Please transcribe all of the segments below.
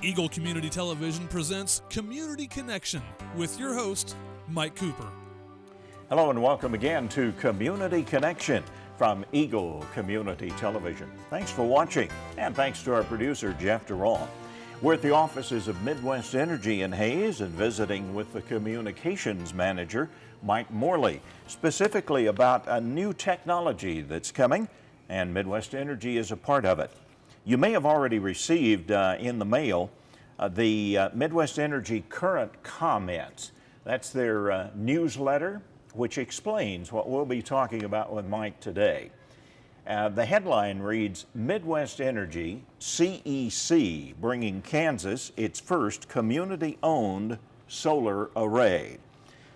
Eagle Community Television presents Community Connection with your host, Mike Cooper. Hello and welcome again to Community Connection from Eagle Community Television. Thanks for watching, and thanks to our producer, Jeff Durant. We're at the offices of Midwest Energy in Hayes and visiting with the communications manager, Mike Morley, specifically about a new technology that's coming, and Midwest Energy is a part of it. You may have already received in the mail the Midwest Energy Current Comments. That's their newsletter, which explains what we'll be talking about with Mike today. The headline reads, Midwest Energy CEC bringing Kansas its first community-owned solar array.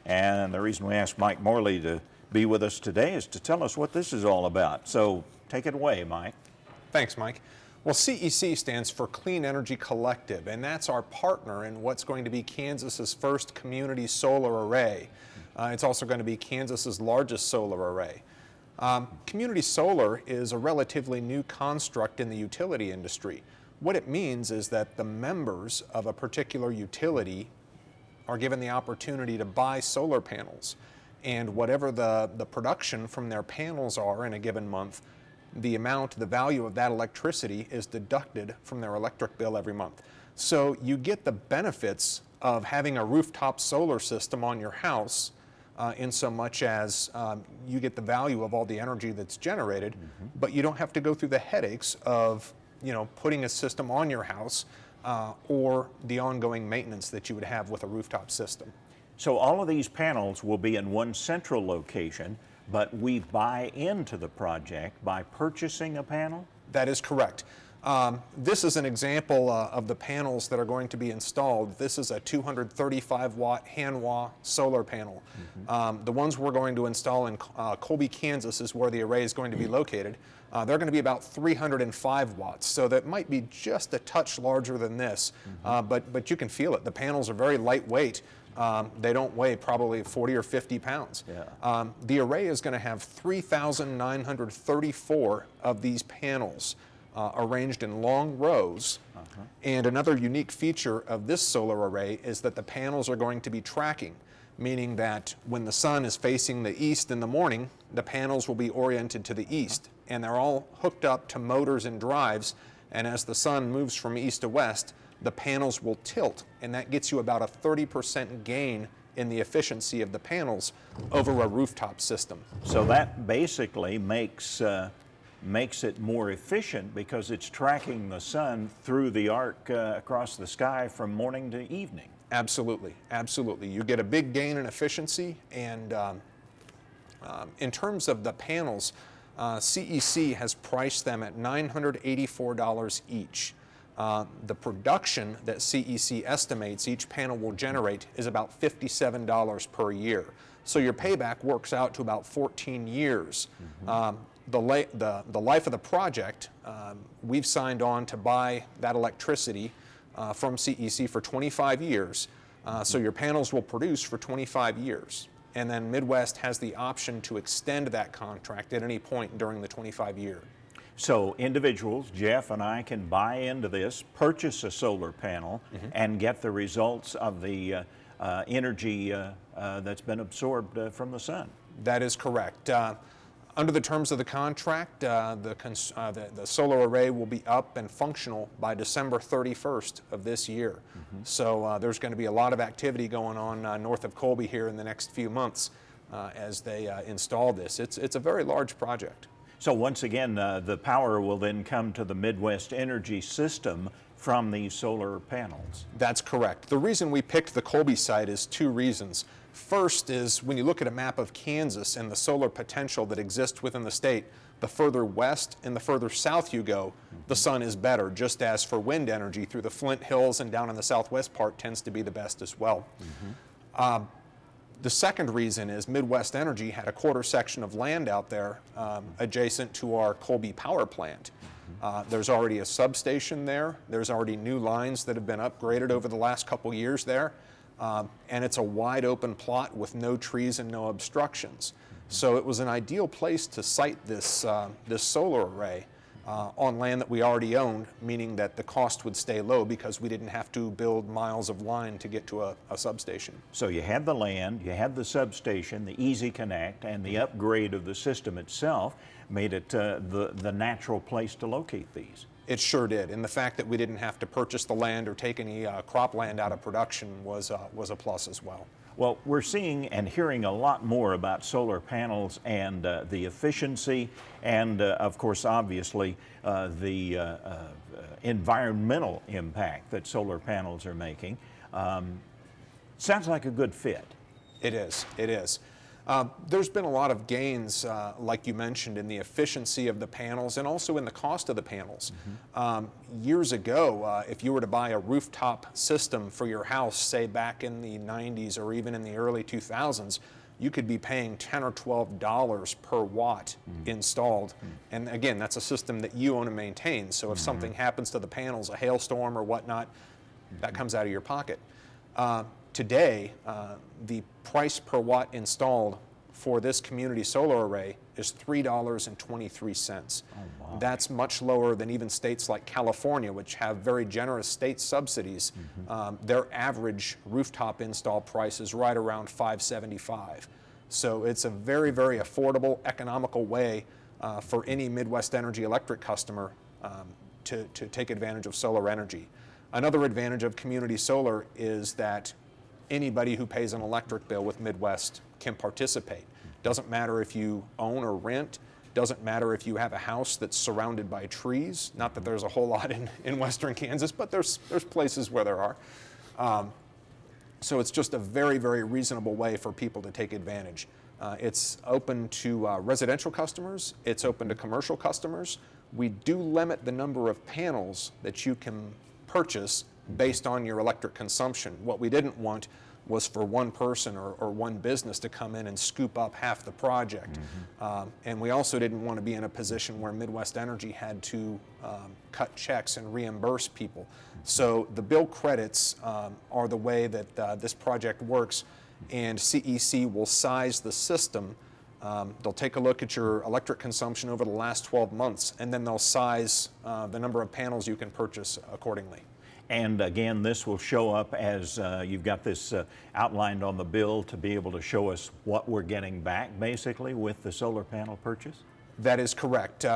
And the reason we asked Mike Morley to be with us today is to tell us what this is all about. So take it away, Mike. Thanks, Mike. Well, CEC stands for Clean Energy Collective, and that's our partner in what's going to be Kansas's first community solar array. It's also going to be Kansas's largest solar array. Community solar is a relatively new construct in the utility industry. What it means is that the members of a particular utility are given the opportunity to buy solar panels, and whatever the production from their panels are in a given month, the value of that electricity is deducted from their electric bill every month. So you get the benefits of having a rooftop solar system on your house in so much as you get the value of all the energy that's generated, but you don't have to go through the headaches of putting a system on your house or the ongoing maintenance that you would have with a rooftop system. So all of these panels will be in one central location, but we buy into the project by purchasing a panel? That is correct. This is an example of the panels that are going to be installed. This is a 235-watt Hanwha solar panel. The ones we're going to install in Colby, Kansas is where the array is going to be located. They're going to be about 305 watts, so that might be just a touch larger than this, but you can feel it. The panels are very lightweight. They don't weigh probably 40 or 50 pounds. Yeah. The array is going to have 3,934 of these panels arranged in long rows. And another unique feature of this solar array is that the panels are going to be tracking, meaning that when the sun is facing the east in the morning, the panels will be oriented to the east. And they're all hooked up to motors and drives, and as the sun moves from east to west, the panels will tilt, and that gets you about a 30% gain in the efficiency of the panels over a rooftop system. So that basically makes it more efficient because it's tracking the sun through the arc across the sky from morning to evening. Absolutely, absolutely. You get a big gain in efficiency, and in terms of the panels, CEC has priced them at $984 each. The production that CEC estimates each panel will generate is about $57 per year. So your payback works out to about 14 years. The life of the project, we've signed on to buy that electricity from CEC for 25 years. So your panels will produce for 25 years. And then Midwest has the option to extend that contract at any point during the 25 year. So individuals, Jeff and I, can buy into this, purchase a solar panel, and get the results of the energy that's been absorbed from the sun. That is correct. Under the terms of the contract, the solar array will be up and functional by December 31st of this year. So there's going to be a lot of activity going on north of Colby here in the next few months as they install this. It's a very large project. So once again, the power will then come to the Midwest Energy system from these solar panels. That's correct. The reason we picked the Colby site is two reasons. First is when you look at a map of Kansas and the solar potential that exists within the state, the further west and the further south you go, the sun is better, just as for wind energy through the Flint Hills and down in the southwest part tends to be the best as well. The second reason is Midwest Energy had a quarter section of land out there adjacent to our Colby power plant. There's already a substation there. There's already new lines that have been upgraded over the last couple years there. And it's a wide open plot with no trees and no obstructions. So it was an ideal place to site this solar array on land that we already owned, meaning that the cost would stay low because we didn't have to build miles of line to get to a substation. So you had the land, you had the substation, the easy connect, and the upgrade of the system itself made it the natural place to locate these. It sure did, and the fact that we didn't have to purchase the land or take any cropland out of production was a plus as well. Well, we're seeing and hearing a lot more about solar panels and the efficiency and, of course, obviously, the environmental impact that solar panels are making. Sounds like a good fit. It is. It is. There's been a lot of gains, like you mentioned, in the efficiency of the panels and also in the cost of the panels. Years ago, if you were to buy a rooftop system for your house, say back in the 90s or even in the early 2000s, you could be paying $10 or $12 per watt installed. And again, that's a system that you own and maintain. So if something happens to the panels, a hailstorm or whatnot, that comes out of your pocket. Today, the price per watt installed for this community solar array is $3.23. Oh, wow. That's much lower than even states like California, which have very generous state subsidies. Their average rooftop install price is right around $5.75. So it's a very, very affordable, economical way for any Midwest Energy Electric customer to take advantage of solar energy. Another advantage of community solar is that anybody who pays an electric bill with Midwest can participate. Doesn't matter if you own or rent, doesn't matter if you have a house that's surrounded by trees, not that there's a whole lot in western Kansas, but there's places where there are. So it's just a very, very reasonable way for people to take advantage. It's open to residential customers, it's open to commercial customers. We do limit the number of panels that you can purchase based on your electric consumption. What we didn't want was for one person or one business to come in and scoop up half the project. And we also didn't want to be in a position where Midwest Energy had to cut checks and reimburse people. So the bill credits are the way that this project works, and CEC will size the system. They'll take a look at your electric consumption over the last 12 months, and then they'll size the number of panels you can purchase accordingly. And again, this will show up as you've got this outlined on the bill to be able to show us what we're getting back, basically, with the solar panel purchase? That is correct.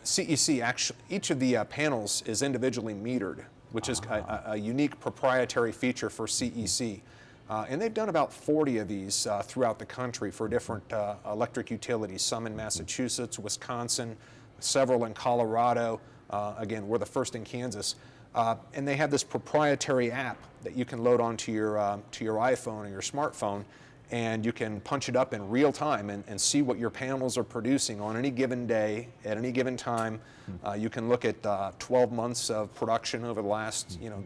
CEC, actually, each of the panels is individually metered, which is a unique proprietary feature for CEC. And they've done about 40 of these throughout the country for different electric utilities, some in Massachusetts, Wisconsin, several in Colorado. Again, we're the first in Kansas. And they have this proprietary app that you can load onto your iPhone or your smartphone, and you can punch it up in real time and see what your panels are producing on any given day, at any given time. You can look at 12 months of production over the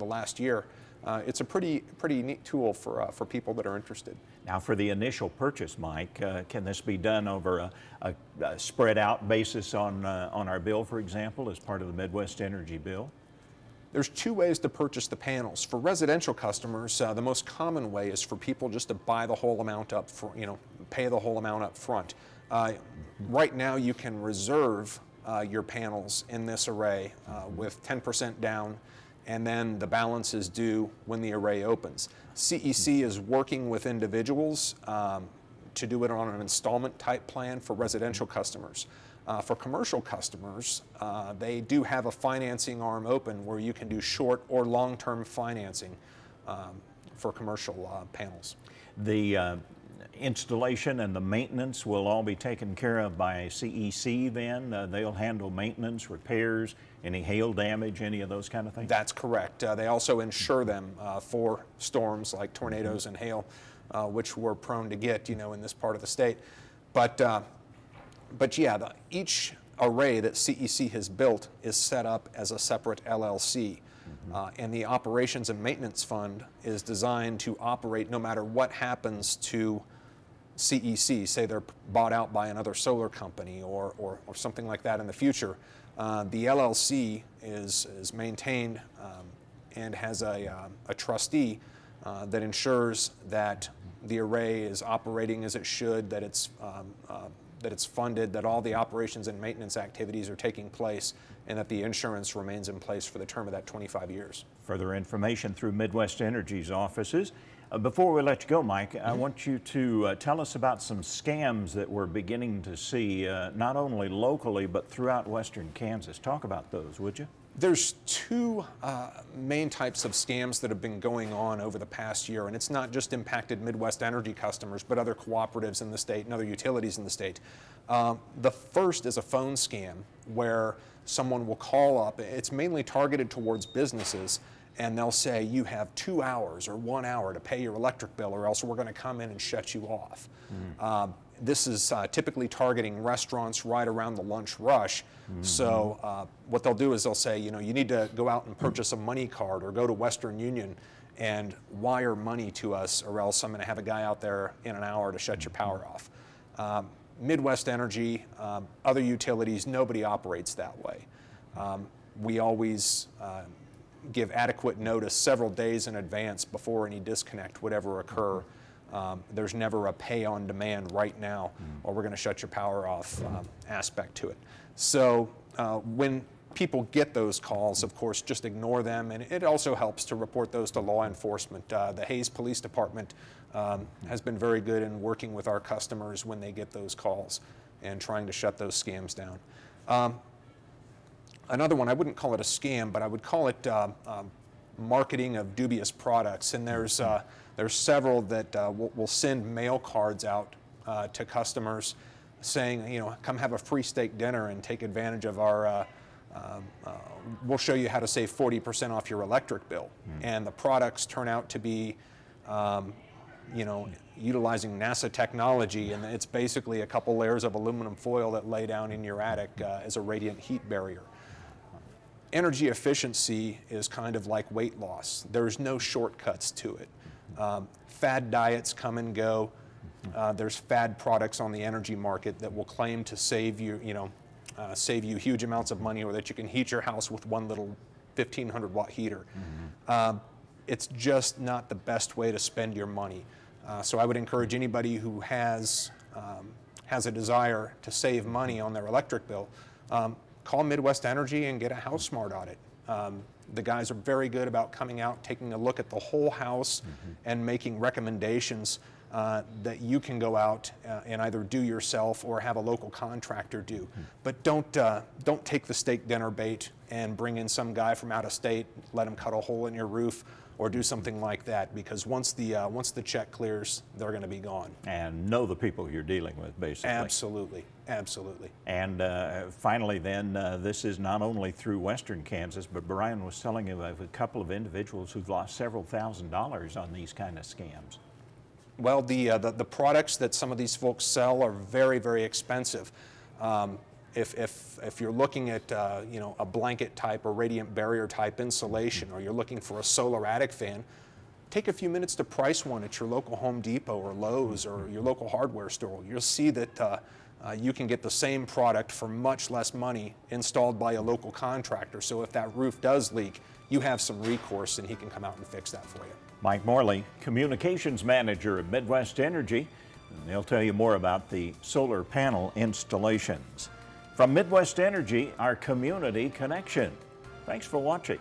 last year. It's a pretty neat tool for people that are interested. Now, for the initial purchase, Mike, can this be done over a spread out basis on our bill, for example, as part of the Midwest Energy bill? There's two ways to purchase the panels. For residential customers, the most common way is for people just to buy the whole amount up, pay the whole amount up front. Right now, you can reserve your panels in this array with 10% down, and then the balance is due when the array opens. CEC is working with individuals to do it on an installment type plan for residential customers. For commercial customers, they do have a financing arm open where you can do short or long-term financing for commercial panels. The installation and the maintenance will all be taken care of by CEC then? They'll handle maintenance, repairs, any hail damage, any of those kind of things? That's correct. They also insure them for storms like tornadoes and hail, which we're prone to get, in this part of the state. But yeah, each array that CEC has built is set up as a separate LLC. And the Operations and Maintenance Fund is designed to operate no matter what happens to CEC. Say they're bought out by another solar company or something like that in the future. The LLC is maintained and has a trustee that ensures that the array is operating as it should, that that it's funded, that all the operations and maintenance activities are taking place, and that the insurance remains in place for the term of that 25 years. Further information through Midwest Energy's offices. Before we let you go, Mike, I want you to tell us about some scams that we're beginning to see, not only locally, but throughout western Kansas. Talk about those, would you? There's two main types of scams that have been going on over the past year, and it's not just impacted Midwest Energy customers, but other cooperatives in the state and other utilities in the state. The first is a phone scam where someone will call up. It's mainly targeted towards businesses, and they'll say, you have 2 hours or 1 hour to pay your electric bill, or else we're going to come in and shut you off. This is typically targeting restaurants right around the lunch rush. So what they'll do is they'll say, you need to go out and purchase a money card or go to Western Union and wire money to us, or else I'm going to have a guy out there in an hour to shut your power off. Midwest Energy, other utilities, nobody operates that way. We always give adequate notice several days in advance before any disconnect would ever occur. There's never a pay on demand right now, or we're going to shut your power off aspect to it. So when people get those calls, of course, just ignore them, and it also helps to report those to law enforcement. The Hayes Police Department has been very good in working with our customers when they get those calls and trying to shut those scams down. Another one, I wouldn't call it a scam, but I would call it marketing of dubious products. And there's several that will send mail cards out to customers saying, come have a free steak dinner and take advantage of our, we'll show you how to save 40% off your electric bill. And the products turn out to be, utilizing NASA technology, and it's basically a couple layers of aluminum foil that lay down in your attic as a radiant heat barrier. Energy efficiency is kind of like weight loss. There's no shortcuts to it. Fad diets come and go. There's fad products on the energy market that will claim to save you, save you huge amounts of money, or that you can heat your house with one little 1,500 watt heater. It's just not the best way to spend your money. So I would encourage anybody who has a desire to save money on their electric bill, call Midwest Energy and get a house smart audit. The guys are very good about coming out, taking a look at the whole house and making recommendations that you can go out and either do yourself or have a local contractor do. But don't take the steak dinner bait and bring in some guy from out of state, let him cut a hole in your roof or do something like that, because once the check clears, they're going to be gone. And know the people you're dealing with, basically. Absolutely, absolutely. And finally then, this is not only through western Kansas, but Brian was telling you of a couple of individuals who've lost several $1,000s on these kind of scams. Well, the products that some of these folks sell are very, very expensive. If you're looking at a blanket type or radiant barrier type insulation, or you're looking for a solar attic fan, take a few minutes to price one at your local Home Depot or Lowe's or your local hardware store. You'll see that you can get the same product for much less money installed by a local contractor. So if that roof does leak, you have some recourse and he can come out and fix that for you. Mike Morley, Communications Manager at Midwest Energy, and they'll tell you more about the solar panel installations. From Midwest Energy, our community connection. Thanks for watching.